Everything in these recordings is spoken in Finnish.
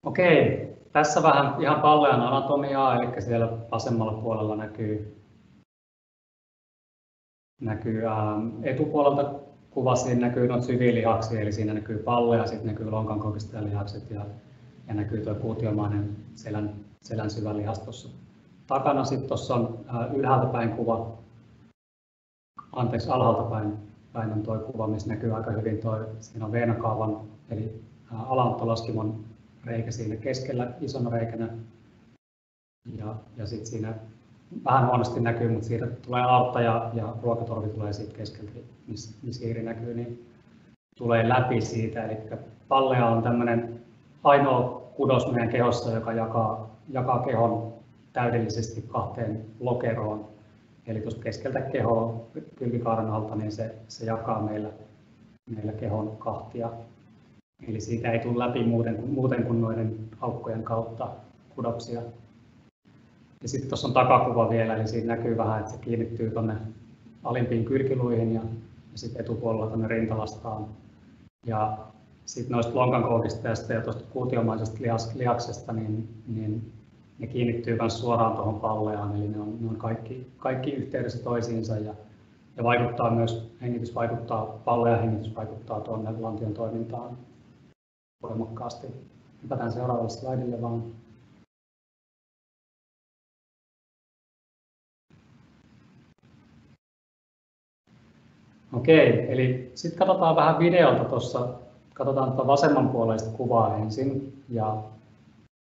Okei, tässä vähän ihan pallean anatomiaa, eli siellä vasemmalla puolella näkyy etupuolelta kuva, siinä näkyy noita syviä lihaksia, eli siinä näkyy pallea, sitten näkyy lonkankokistajalihakset ja näkyy tuo kuutiomainen selän syvä lihas tuossa takana. Sitten tuossa on ylhäältä päin kuva, alhaalta päin on tuo kuva, missä näkyy aika hyvin siinä on veenakaavan, eli alantolaskimon reikä siinä keskellä isona reikänä. Ja sitten siinä vähän huonosti näkyy, mutta siitä tulee aortta ja ruokatorvi tulee siitä keskeltä, missä hiiri näkyy, niin tulee läpi siitä. Eli pallea on tämmöinen ainoa kudos meidän kehossa, joka jakaa kehon täydellisesti kahteen lokeroon. Eli tuosta keskeltä kehoa kylkikaaren alta, niin se jakaa meillä kehon kahtia. Eli siitä ei tule läpi muuten kuin noiden aukkojen kautta kudoksia. Ja sitten tuossa on takakuva vielä, eli siinä näkyy vähän, että se kiinnittyy tuonne alimpiin kylkiluihin ja sitten etupuolella tuonne rintalastaan. Ja sitten noista lonkankoukistajasta ja tuosta kuutiomaisesta lihaksesta, niin ne kiinnittyy myös suoraan tuohon palleaan, eli ne on kaikki yhteydessä toisiinsa ja vaikuttaa myös, pallea hengitys vaikuttaa tuonne lantion toimintaan voimakkaasti. Hypätään seuraavalle slaidille vaan. Okei, eli sitten katsotaan vähän videolta tuossa, katsotaan tuota vasemmanpuoleista kuvaa ensin ja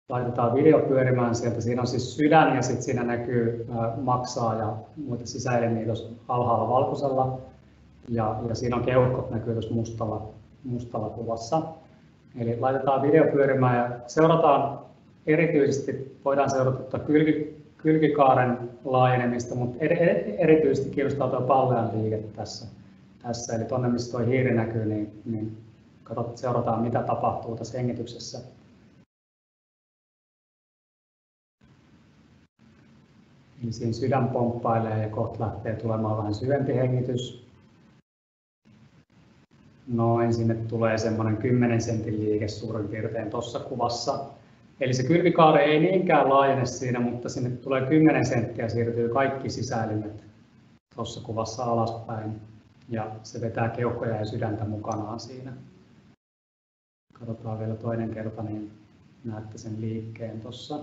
laitetaan video pyörimään sieltä. Siinä on siis sydän ja sitten siinä näkyy maksaa ja muita sisäelimiä tuossa alhaalla valkoisella ja siinä on keuhkot näkyy tuossa mustalla kuvassa. Eli laitetaan video pyörimään ja seurataan erityisesti, voidaan seurata kylkikaaren laajenemista, mutta erityisesti kiinnostaa tuo pallean liike tässä. Eli tuonne missä tuo hiiri näkyy, niin seurataan mitä tapahtuu tässä hengityksessä. Eli siinä sydän pomppailee ja kohta lähtee tulemaan vähän syvempi hengitys. Noin, sinne tulee semmoinen 10 sentin liike suurin piirtein tuossa kuvassa. Eli se kylkikaari ei niinkään laajene siinä, mutta sinne tulee 10 senttiä ja siirtyy kaikki sisäelimet tuossa kuvassa alaspäin. Ja se vetää keuhkoja ja sydäntä mukanaan siinä. Katsotaan vielä toinen kerta, niin näette sen liikkeen tuossa.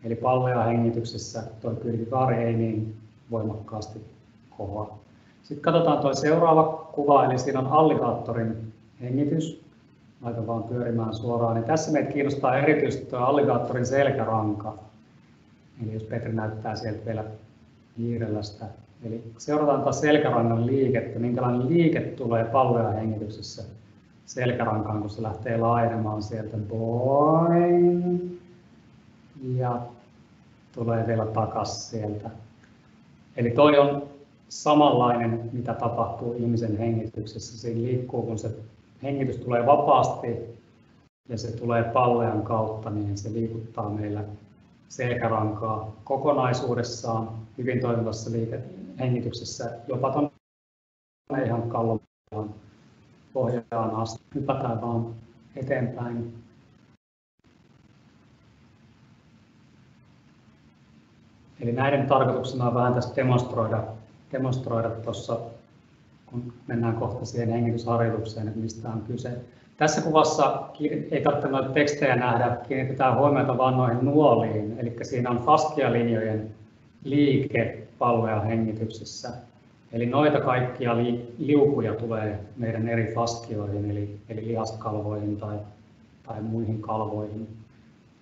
Eli pallea hengityksessä tuo kylkikaari ei niin voimakkaasti kohoa. Sitten katsotaan tuo seuraava kuva, eli siinä on alligaattorin hengitys. Laitan vaan pyörimään suoraan. Niin tässä meitä kiinnostaa erityisesti tuo alligaattorin selkäranka. Eli jos Petri näyttää sieltä vielä hiirellä sitä. Eli seurataan taas selkärangan liikettä. Minkälainen liike tulee pallea hengityksessä selkärankaan, kun se lähtee laajenemaan sieltä. Boing. Ja tulee vielä takaisin sieltä. Eli toi on samanlainen, mitä tapahtuu ihmisen hengityksessä. Siinä liikkuu, kun se hengitys tulee vapaasti ja se tulee pallean kautta, niin se liikuttaa meillä selkärankaa kokonaisuudessaan hyvin toimivassa hengityksessä, jopa tuonne ihan kallon pohjaan asti. Hypätään vaan eteenpäin. Eli näiden tarkoituksena on vähän tässä demonstroida tuossa, kun mennään kohta siihen hengitysharjoitukseen, että mistä on kyse. Tässä kuvassa ei tarvitse noita tekstejä nähdä, kiinnitetään huomiota vain noihin nuoliin, eli siinä on fascialinjojen liike pallea hengityksessä. Eli noita kaikkia liukuja tulee meidän eri fascioihin, eli lihaskalvoihin tai muihin kalvoihin.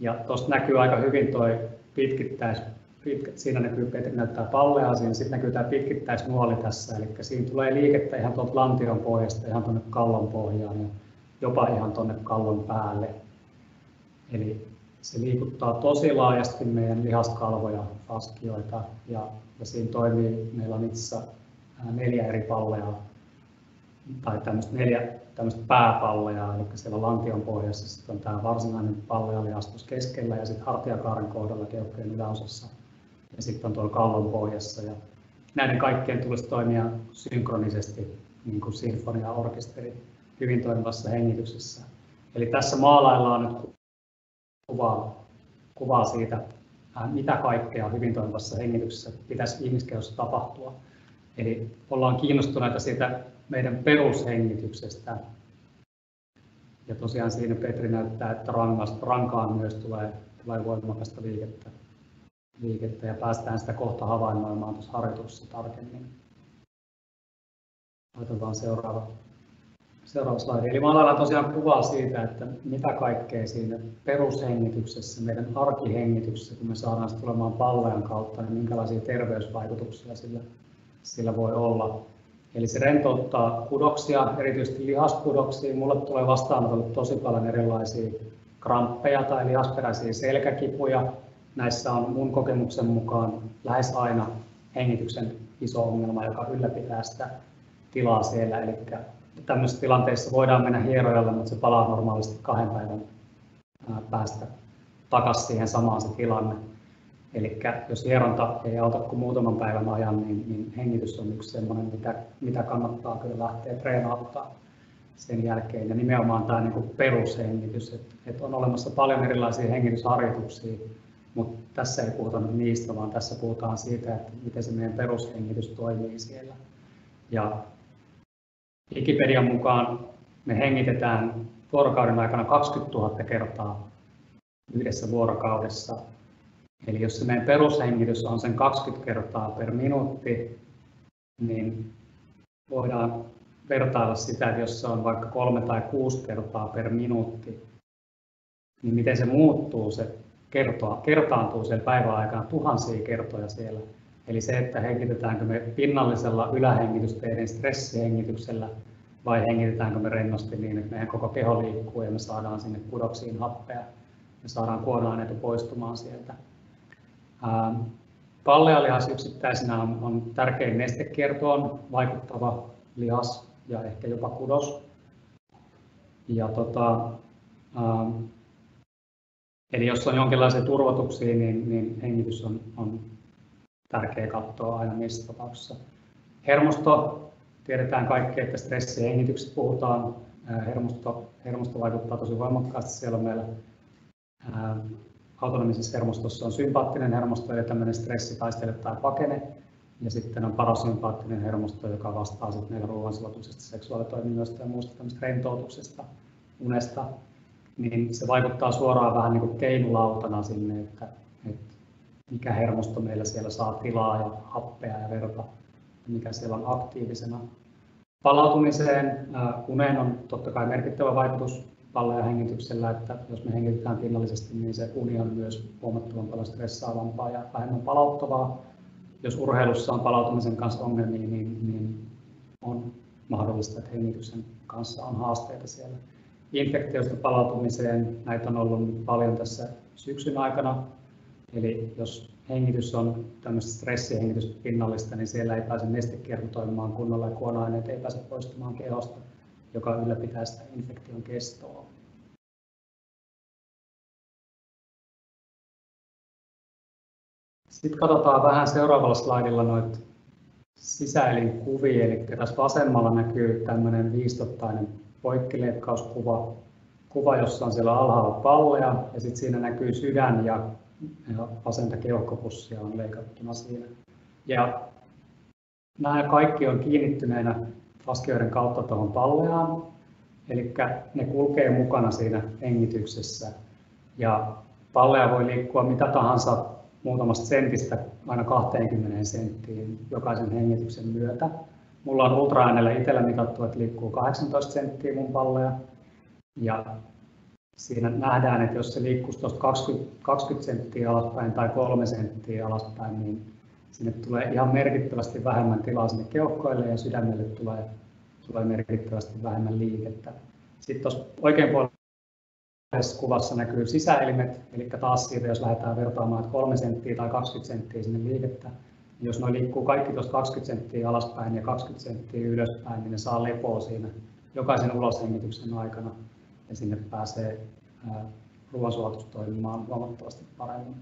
Ja tuosta näkyy aika hyvin tuo siinä näkyy, Petri näyttää palleaa, sitten näkyy tämä pitkittäisnuoli tässä, eli siinä tulee liikettä ihan tuolta lantion pohjasta ihan tuonne kallon pohjaan ja jopa ihan tuonne kallon päälle. Eli se liikuttaa tosi laajasti meidän lihaskalvoja, faskioita ja siinä toimii, meillä on itse 4 eri palleaa tai tämmöistä pääpalleaa, eli siellä lantion pohjassa sitten on tämä varsinainen pallealihas tuossa keskellä ja sitten hartiakaaren kohdalla keuhkojen yläosassa ja sitten on tuolla kallon pohjassa. Ja näiden kaikkien tulisi toimia synkronisesti, niin kuin sinfoniaorkesteri hyvin toimivassa hengityksessä. Eli tässä maalaillaan nyt kuvaa siitä, mitä kaikkea hyvin toimivassa hengityksessä pitäisi ihmiskehossa tapahtua. Eli ollaan kiinnostuneita siitä meidän perushengityksestä. Ja tosiaan siinä Petri näyttää, että rankaan myös tulee voimakasta liikettä ja päästään sitä kohta havainnoimaan tuossa harjoituksessa tarkemmin. Otetaan seuraava slaidi. Eli maalaillaan tosiaan kuvaa siitä, että mitä kaikkea siinä perushengityksessä, meidän arkihengityksessä, kun me saadaan se tulemaan pallean kautta, niin minkälaisia terveysvaikutuksia sillä voi olla. Eli se rentouttaa kudoksia, erityisesti lihaskudoksia. Mulle tulee vastaanotolle tosi paljon erilaisia kramppeja tai lihasperäisiä selkäkipuja. Näissä on mun kokemuksen mukaan lähes aina hengityksen iso ongelma, joka ylläpitää sitä tilaa siellä. Eli tämmöisessä tilanteessa voidaan mennä hierojalle, mutta se palaa normaalisti 2 päivän päästä takaisin siihen samaan se tilanne. Eli jos hieronta ei auta kuin muutaman päivän ajan, niin hengitys on yksi sellainen, mitä kannattaa kyllä lähteä treenaamaan sen jälkeen. Ja nimenomaan tämä niin kuin perushengitys, että on olemassa paljon erilaisia hengitysharjoituksia, mutta tässä ei puhuta nyt niistä, vaan tässä puhutaan siitä, että miten se meidän perushengitys toimii siellä. Ja Wikipedian mukaan me hengitetään vuorokauden aikana 20 000 kertaa yhdessä vuorokaudessa. Eli jos se meidän perushengitys on sen 20 kertaa per minuutti, niin voidaan vertailla sitä, että jos se on vaikka 3 tai 6 kertaa per minuutti, niin miten se muuttuu, se kertaantuu siellä päivän aikana tuhansia kertoja siellä. Eli se, että hengitetäänkö me pinnallisella ylähengitysteiden stressihengityksellä vai hengitetäänkö me rennosti niin, että meidän koko keho liikkuu ja me saadaan sinne kudoksiin happea, me saadaan kuona-aineita poistumaan sieltä. Pallealihas yksittäisenä on tärkein nestekiertoon vaikuttava lihas ja ehkä jopa kudos. Ja eli jos on jonkinlaisia turvotuksia, niin hengitys on tärkeä katsoa aina niissä tapauksissa. Hermosto, tiedetään kaikki, että stressihengityksestä puhutaan. Hermosto vaikuttaa tosi voimakkaasti. Siellä on meillä autonomisessa hermostossa on sympaattinen hermosto, eli tämmöinen stressi, taistele tai pakene. Ja sitten on parasympaattinen hermosto, joka vastaa sitten meidän ruoansulatuksesta, seksuaalitoiminnoista ja muusta tämmöistä rentoutuksesta, unesta. Niin se vaikuttaa suoraan vähän niin kuin keinulautana sinne, että mikä hermosto meillä siellä saa tilaa ja happea ja verta, ja mikä siellä on aktiivisena. Palautumiseen, uneen on totta kai merkittävä vaikutus pallean hengityksellä, että jos me hengitetään pinnallisesti, niin se uni on myös huomattavan paljon stressaavampaa ja vähemmän palauttavaa. Jos urheilussa on palautumisen kanssa ongelmia, niin on mahdollista, että hengityksen kanssa on haasteita siellä. Infektioista palautumiseen näitä on ollut paljon tässä syksyn aikana. Eli jos hengitys on tämmöistä stressihengitystä pinnallista, niin siellä ei pääse nestekierto toimimaan kunnolla ja kuona-aineet ei pääse poistumaan kehosta, joka ylläpitää sitä infektion kestoa. Sitten katsotaan vähän seuraavalla slaidilla noita sisäelinkuvia. Eli tässä vasemmalla näkyy tämmöinen viistottainen poikkileikkauskuva, jossa on siellä alhaalla pallea ja sitten siinä näkyy sydän ja vasenta keuhkopussia on leikattuna siinä. Ja nämä kaikki on kiinnittyneenä faskioiden kautta tuohon palleaan, eli ne kulkee mukana siinä hengityksessä. Ja pallea voi liikkua mitä tahansa muutamasta sentistä aina 20 senttiin jokaisen hengityksen myötä. Mulla on ultraäänellä itsellä mitattu, että liikkuu 18 senttiä mun pallea. Ja siinä nähdään, että jos se liikkuisi tuosta 20 senttiä alaspäin tai 3 senttiä alaspäin, niin sinne tulee ihan merkittävästi vähemmän tilaa sinne keuhkoille ja sydämelle tulee merkittävästi vähemmän liikettä. Sitten tuossa oikeanpuolisessa kuvassa näkyy sisäelimet, eli taas siitä, jos lähdetään vertaamaan, että 3 senttiä tai 20 senttiä sinne liikettä, niin jos ne liikkuu kaikki tuosta 20 senttiä alaspäin ja 20 senttiä ylöspäin, niin ne saa lepoa siinä jokaisen uloshengityksen aikana. Ja sinne pääsee ruoansulatus toimimaan huomattavasti paremmin.